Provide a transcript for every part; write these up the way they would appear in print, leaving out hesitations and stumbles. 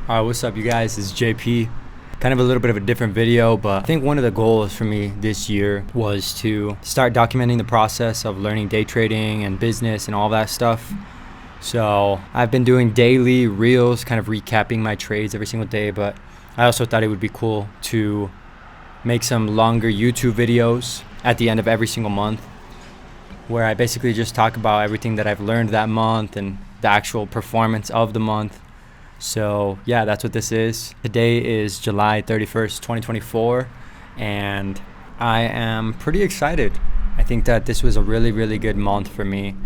What's up, you guys? It's JP. Kind of a little bit of a different video, but I think one of the goals for me this year was to start documenting the process of learning day trading and business and all that stuff. So I've been doing daily reels, kind of recapping my trades every single day, but I also thought it would be cool to make some longer YouTube videos at the end of every single month, where I basically just talk about everything that I've learned that month and the actual performance of the month. So yeah, that's what this is. Today is July 31st, 2024, and I am pretty excited. I think that this was a really, really good month for me,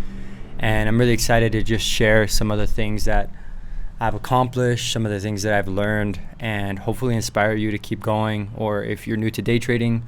and I'm really excited to just share some of the things that I've accomplished, some of the things that I've learned, and hopefully inspire you to keep going. Or if you're new to day trading,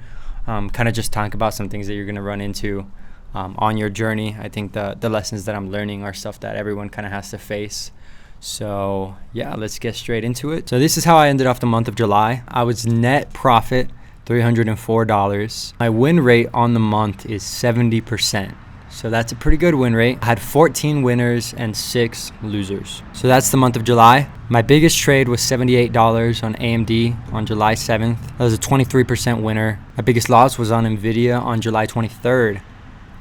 kind of just talk about some things that you're going to run into on your journey. I think the lessons that I'm learning are stuff that everyone kind of has to face. So yeah, let's get straight into it. So this is how I ended off the month of July. I was net profit $304. My win rate on the month is 70%. So that's a pretty good win rate. I had 14 winners and 6 losers. So that's the month of July. My biggest trade was $78 on AMD on July 7th. That was a 23% winner. My biggest loss was on Nvidia on July 23rd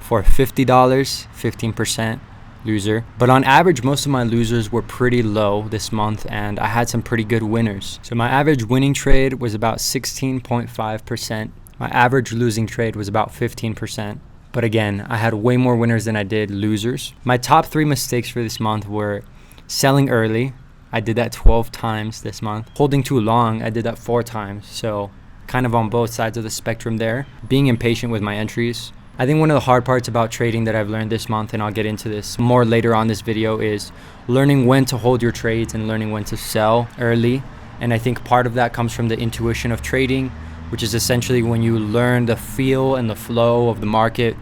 for $50, 15% loser. But on average, most of my losers were pretty low this month, and I had some pretty good winners. So my average winning trade was about 16.5%. My average losing trade was about 15%. But again, I had way more winners than I did losers. My top 3 mistakes for this month were selling early. I did that 12 times this month. Holding too long, I did that 4 times. So kind of on both sides of the spectrum there. Being impatient with my entries. I think one of the hard parts about trading that I've learned this month, and I'll get into this more later on this video, is learning when to hold your trades and learning when to sell early. And I think part of that comes from the intuition of trading, which is essentially when you learn the feel and the flow of the market.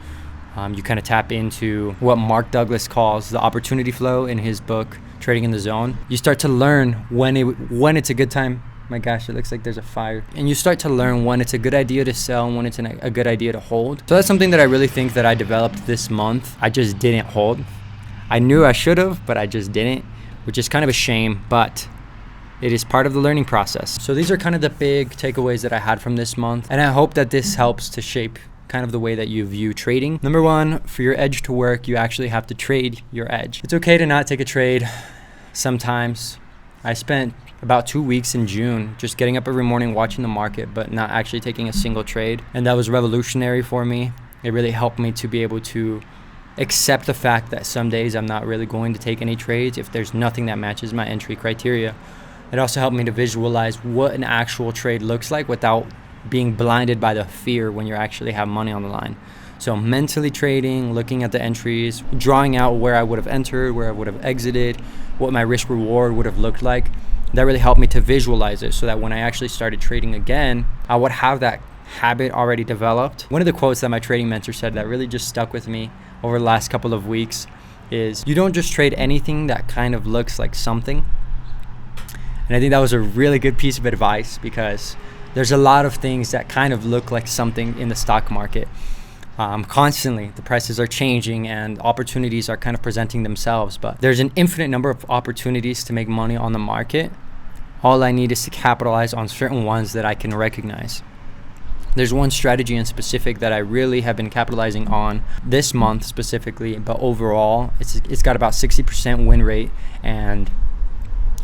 You kind of tap into what Mark Douglas calls the opportunity flow in his book, Trading in the Zone. You start to learn when it's a good time. My gosh, it looks like there's a fire. And you start to learn when it's a good idea to sell and when it's a good idea to hold. So that's something that I really think that I developed this month. I just didn't hold. I knew I should have, but I just didn't, which is kind of a shame, but it is part of the learning process. So these are kind of the big takeaways that I had from this month, and I hope that this helps to shape kind of the way that you view trading. Number 1, for your edge to work, you actually have to trade your edge. It's okay to not take a trade sometimes. I spent about 2 weeks in June just getting up every morning, watching the market, but not actually taking a single trade. And that was revolutionary for me. It really helped me to be able to accept the fact that some days I'm not really going to take any trades if there's nothing that matches my entry criteria. It also helped me to visualize what an actual trade looks like without being blinded by the fear when you actually have money on the line. So mentally trading, looking at the entries, drawing out where I would have entered, where I would have exited, what my risk reward would have looked like. That really helped me to visualize it so that when I actually started trading again, I would have that habit already developed. One of the quotes that my trading mentor said that really just stuck with me over the last couple of weeks is, you don't just trade anything that kind of looks like something. And I think that was a really good piece of advice, because there's a lot of things that kind of look like something in the stock market. Constantly, the prices are changing and opportunities are kind of presenting themselves, but there's an infinite number of opportunities to make money on the market. All I need is to capitalize on certain ones that I can recognize. There's one strategy in specific that I really have been capitalizing on this month specifically, but overall it's got about 60% win rate, and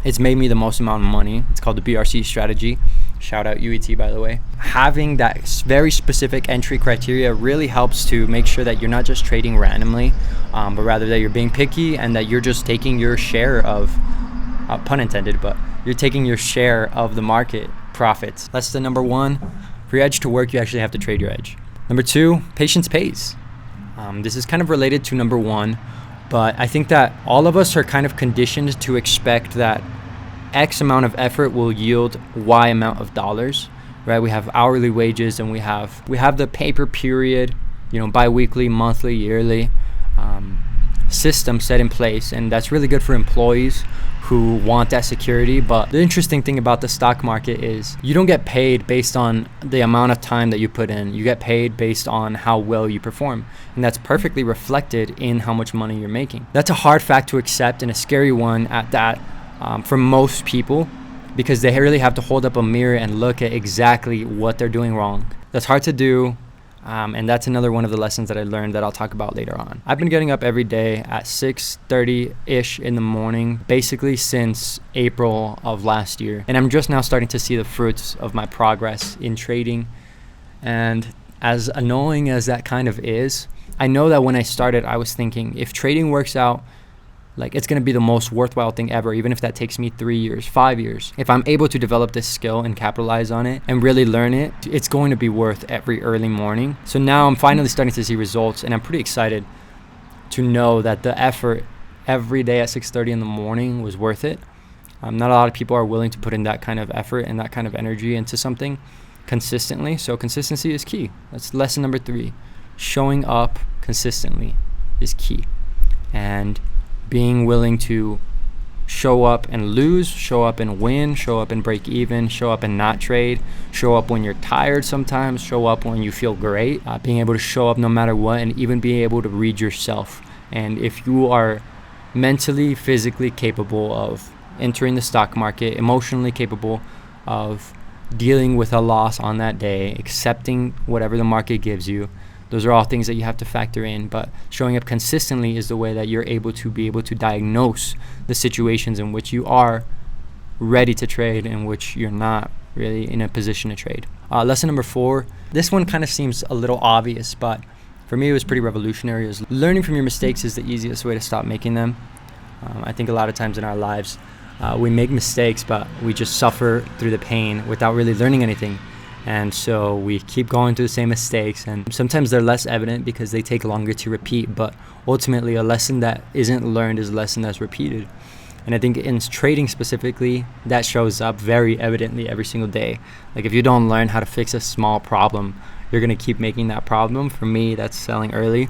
it's made me the most amount of money. It's called the BRC strategy. Shout out UET, by the way. Having that very specific entry criteria really helps to make sure that you're not just trading randomly, but rather that you're being picky and that you're just taking your share of, pun intended, but you're taking your share of the market profits. That's the number 1. For your edge to work, you actually have to trade your edge. Number 2, patience pays. This is kind of related to number 1, but I think that all of us are kind of conditioned to expect that X amount of effort will yield Y amount of dollars, right? We have hourly wages, and we have the pay per period, bi-weekly, monthly, yearly system set in place, and that's really good for employees who want that security. But the interesting thing about the stock market is you don't get paid based on the amount of time that you put in. You get paid based on how well you perform, and that's perfectly reflected in how much money you're making. That's a hard fact to accept, and a scary one at that. For most people, because they really have to hold up a mirror and look at exactly what they're doing wrong. That's hard to do. And that's another one of the lessons that I learned that I'll talk about later on. I've been getting up every day at 6:30-ish in the morning, basically since April of last year. And I'm just now starting to see the fruits of my progress in trading. And as annoying as that kind of is, I know that when I started, I was thinking, if trading works out, like, it's going to be the most worthwhile thing ever, even if that takes me 3 years, 5 years. If I'm able to develop this skill and capitalize on it and really learn it, it's going to be worth every early morning. So now I'm finally starting to see results, and I'm pretty excited to know that the effort every day at 6:30 in the morning was worth it. Not a lot of people are willing to put in that kind of effort and that kind of energy into something consistently. So consistency is key. That's lesson number 3. Showing up consistently is key. And being willing to show up and lose, show up and win, show up and break even, show up and not trade, show up when you're tired sometimes, show up when you feel great, being able to show up no matter what, and even being able to read yourself. And if you are mentally, physically capable of entering the stock market, emotionally capable of dealing with a loss on that day, accepting whatever the market gives you, those are all things that you have to factor in. But showing up consistently is the way that you're able to diagnose the situations in which you are ready to trade and which you're not really in a position to trade. Lesson number 4, this one kind of seems a little obvious, but for me it was pretty revolutionary. Is learning from your mistakes is the easiest way to stop making them. I think a lot of times in our lives we make mistakes, but we just suffer through the pain without really learning anything. And so we keep going through the same mistakes, and sometimes they're less evident because they take longer to repeat, but ultimately a lesson that isn't learned is a lesson that's repeated. And I think in trading specifically, that shows up very evidently every single day. Like, if you don't learn how to fix a small problem, you're going to keep making that problem. For me, that's selling early,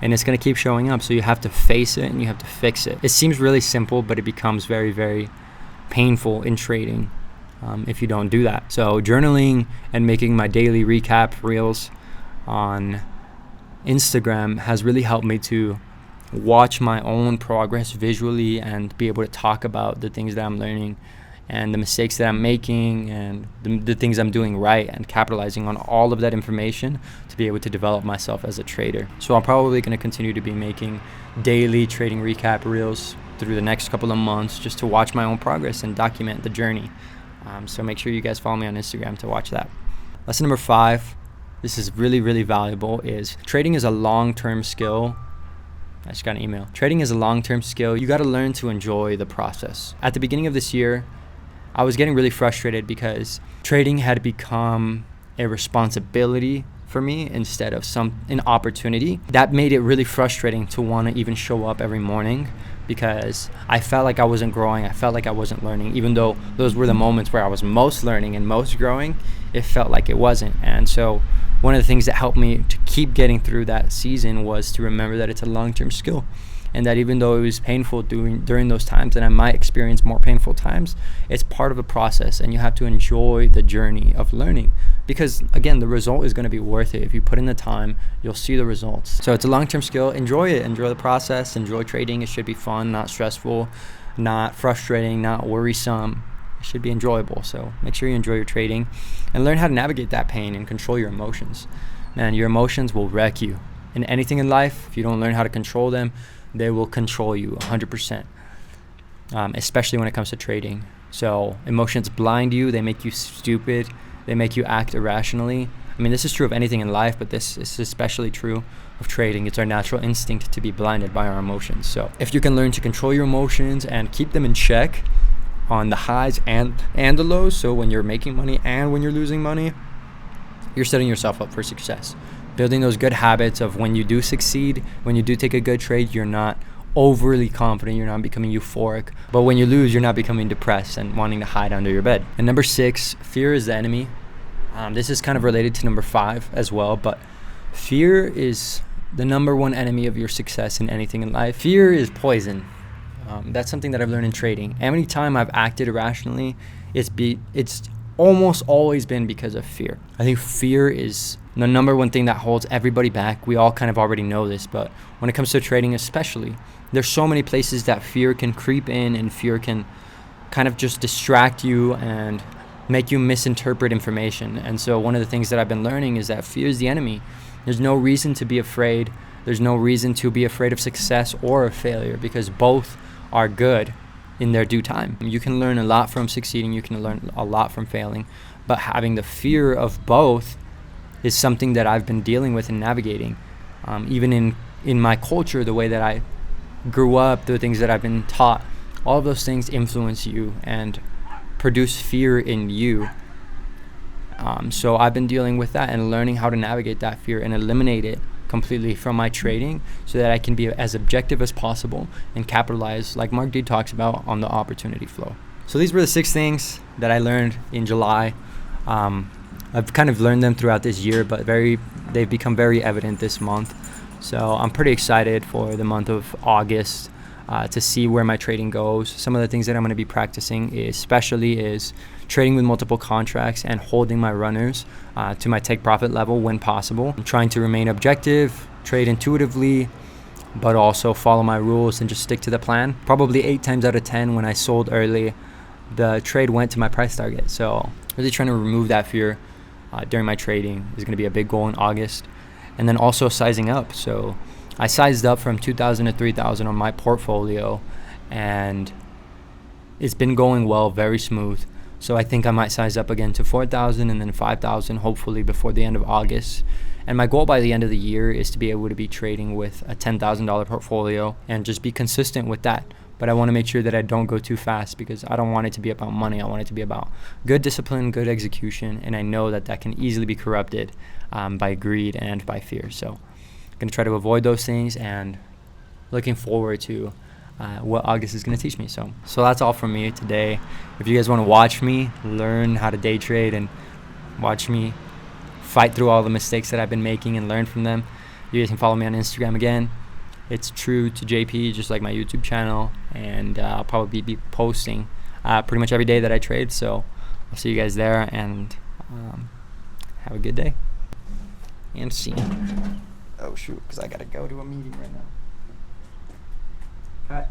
and it's going to keep showing up. So you have to face it and you have to fix it. It seems really simple, but it becomes very, very painful in trading if you don't do that. So journaling and making my daily recap reels on Instagram has really helped me to watch my own progress visually and be able to talk about the things that I'm learning and the mistakes that I'm making and the things I'm doing right, and capitalizing on all of that information to be able to develop myself as a trader. So I'm probably going to continue to be making daily trading recap reels through the next couple of months, just to watch my own progress and document the journey. So make sure you guys follow me on Instagram to watch that. Lesson number 5, this is really, really valuable, is trading is a long-term skill. I just got an email. Trading is a long-term skill. You got to learn to enjoy the process. At the beginning of this year, I was getting really frustrated because trading had become a responsibility for me instead of an opportunity. That made it really frustrating to want to even show up every morning, because I felt like I wasn't growing. I felt like I wasn't learning. Even though those were the moments where I was most learning and most growing, it felt like it wasn't. And so one of the things that helped me to keep getting through that season was to remember that it's a long-term skill, and that even though it was painful during those times, and I might experience more painful times, it's part of the process, and you have to enjoy the journey of learning, because again, the result is going to be worth it. If you put in the time, you'll see the results. So it's a long-term skill. Enjoy it. Enjoy the process. Enjoy trading. It should be fun, not stressful, not frustrating, not worrisome. It should be enjoyable. So make sure you enjoy your trading and learn how to navigate that pain and control your emotions. Man, your emotions will wreck you. In anything in life, if you don't learn how to control them, they will control you 100%, especially when it comes to trading. So emotions blind you. They make you stupid. They make you act irrationally. I mean, this is true of anything in life, but this is especially true of trading. It's our natural instinct to be blinded by our emotions. So if you can learn to control your emotions and keep them in check on the highs and the lows, so when you're making money and when you're losing money, you're setting yourself up for success. Building those good habits of when you do succeed, when you do take a good trade, you're not overly confident, you're not becoming euphoric. But when you lose, you're not becoming depressed and wanting to hide under your bed. And number 6, fear is the enemy. This is kind of related to number 5 as well, but fear is the number one enemy of your success in anything in life. Fear is poison. That's something that I've learned in trading. Every time I've acted irrationally, it's almost always been because of fear. I think fear is the number one thing that holds everybody back. We all kind of already know this, but when it comes to trading especially, there's so many places that fear can creep in and fear can kind of just distract you and make you misinterpret information. And so one of the things that I've been learning is that fear is the enemy. There's no reason to be afraid. There's no reason to be afraid of success or of failure, because both are good in their due time. You can learn a lot from succeeding, you can learn a lot from failing, but having the fear of both is something that I've been dealing with and navigating. Even in my culture, the way that I grew up, the things that I've been taught, all of those things influence you and produce fear in you. So I've been dealing with that and learning how to navigate that fear and eliminate it completely from my trading, so that I can be as objective as possible and capitalize, like Mark D talks about, on the opportunity flow. So these were the 6 things that I learned in July. I've kind of learned them throughout this year, but they've become very evident this month. So I'm pretty excited for the month of August to see where my trading goes. Some of the things that I'm going to be practicing especially is trading with multiple contracts and holding my runners to my take profit level when possible. I'm trying to remain objective, trade intuitively, but also follow my rules and just stick to the plan. Probably 8 times out of 10 when I sold early, the trade went to my price target. So really trying to remove that fear during my trading is going to be a big goal in August. And then also sizing up. So I sized up from 2,000 to 3,000 on my portfolio, and it's been going well, very smooth. So I think I might size up again to 4,000 and then 5,000, hopefully before the end of August. And my goal by the end of the year is to be able to be trading with a $10,000 portfolio and just be consistent with that. But I want to make sure that I don't go too fast, because I don't want it to be about money. I want it to be about good discipline, good execution, and I know that that can easily be corrupted by greed and by fear. So I'm going to try to avoid those things, and looking forward to what August is going to teach me. So that's all from me today. If you guys want to watch me learn how to day trade and watch me fight through all the mistakes that I've been making and learn from them, you guys can follow me on Instagram again. It's True to JP, just like my YouTube channel, and I'll probably be posting pretty much every day that I trade. So I'll see you guys there, and have a good day. And see you. Oh shoot, because I gotta go to a meeting right now. Cut.